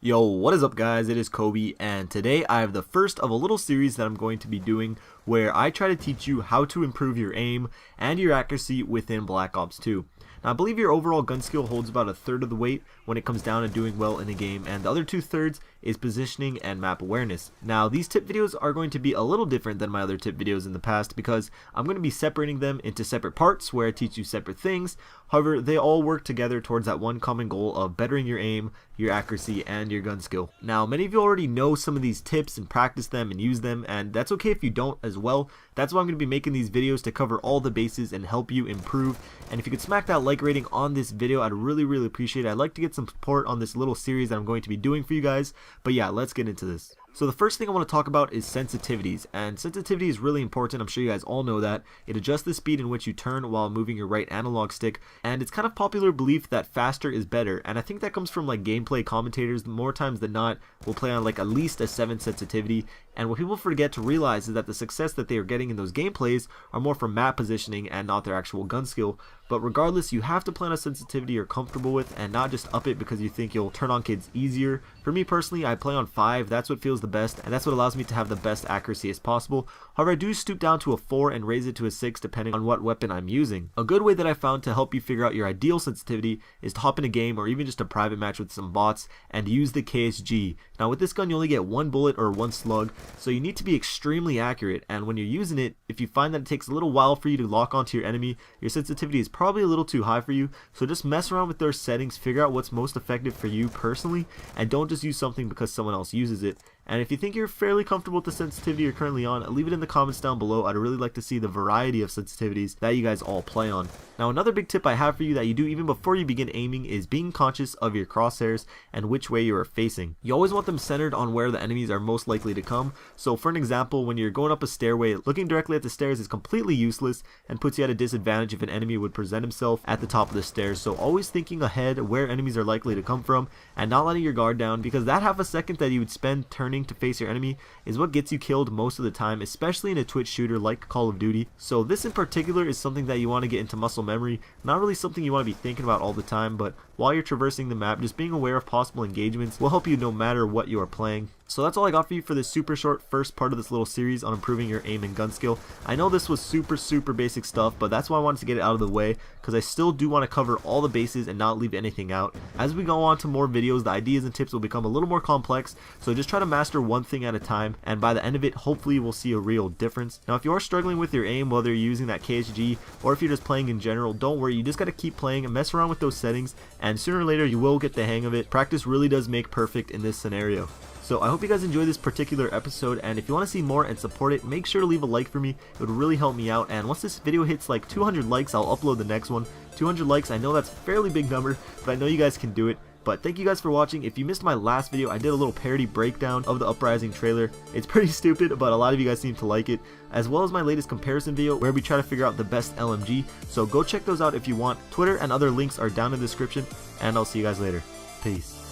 Yo, what is up guys, it is Kobe, and today I have the first of a little series that I'm going to be doing where I try to teach you how to improve your aim and your accuracy within Black Ops 2. Now I believe your overall gun skill holds about a third of the weight when it comes down to doing well in a game, and the other 2/3 is positioning and map awareness. Now these tip videos are going to be a little different than my other tip videos in the past because I'm going to be separating them into separate parts where I teach you separate things. However, they all work together towards that one common goal of bettering your aim, your accuracy, and your gun skill. Now many of you already know some of these tips and practice them and use them, and that's okay if you don't as well. That's why I'm going to be making these videos, to cover all the bases and help you improve. And if you could smack that like rating on this video, I'd really appreciate it. I'd like to get some support on this little series that I'm going to be doing for you guys. But yeah, let's get into this. So the first thing I want to talk about is sensitivities, and sensitivity is really important. I'm sure you guys all know that. It adjusts the speed in which you turn while moving your right analog stick, and it's kind of popular belief that faster is better, and I think that comes from like gameplay commentators. More times than not will play on like at least a 7 sensitivity, and what people forget to realize is that the success that they are getting in those gameplays are more from map positioning and not their actual gun skill. But regardless, you have to plan a sensitivity you're comfortable with and not just up it because you think you'll turn on kids easier. For me personally, I play on 5, that's what feels the best, and that's what allows me to have the best accuracy as possible. However, I do stoop down to a 4 and raise it to a 6 depending on what weapon I'm using. A good way that I found to help you figure out your ideal sensitivity is to hop in a game or even just a private match with some bots and use the KSG. Now with this gun you only get 1 bullet or 1 slug, so you need to be extremely accurate, and when you're using it, if you find that it takes a little while for you to lock onto your enemy, your sensitivity is probably a little too high for you. So just mess around with those settings, figure out what's most effective for you personally, and don't just use something because someone else uses it. And if you think you're fairly comfortable with the sensitivity you're currently on, leave it in the comments down below. I'd really like to see the variety of sensitivities that you guys all play on. Now another big tip I have for you that you do even before you begin aiming is being conscious of your crosshairs and which way you are facing. You always want them centered on where the enemies are most likely to come. So for an example, when you're going up a stairway, looking directly at the stairs is completely useless and puts you at a disadvantage if an enemy would present himself at the top of the stairs. So always thinking ahead where enemies are likely to come from and not letting your guard down, because that half a second that you would spend turning to face your enemy is what gets you killed most of the time, especially in a Twitch shooter like Call of Duty. So this in particular is something that you want to get into muscle memory, not really something you want to be thinking about all the time, but while you're traversing the map, just being aware of possible engagements will help you no matter what you are playing. So that's all I got for you for this super short first part of this little series on improving your aim and gun skill. I know this was super basic stuff, but that's why I wanted to get it out of the way, because I still do want to cover all the bases and not leave anything out. As we go on to more videos, the ideas and tips will become a little more complex, so just try to master one thing at a time, and by the end of it, hopefully we'll see a real difference. Now if you are struggling with your aim, whether you're using that KSG or if you're just playing in general, don't worry, you just got to keep playing and mess around with those settings, and sooner or later you will get the hang of it. Practice really does make perfect in this scenario. So I hope you guys enjoyed this particular episode, and if you want to see more and support it, make sure to leave a like for me. It would really help me out, and once this video hits like 200 likes, I'll upload the next one. 200 likes, I know that's a fairly big number, but I know you guys can do it. But thank you guys for watching. If you missed my last video, I did a little parody breakdown of the Uprising trailer. It's pretty stupid, but a lot of you guys seem to like it, as well as my latest comparison video where we try to figure out the best LMG. So go check those out if you want. Twitter and other links are down in the description, and I'll see you guys later. Peace.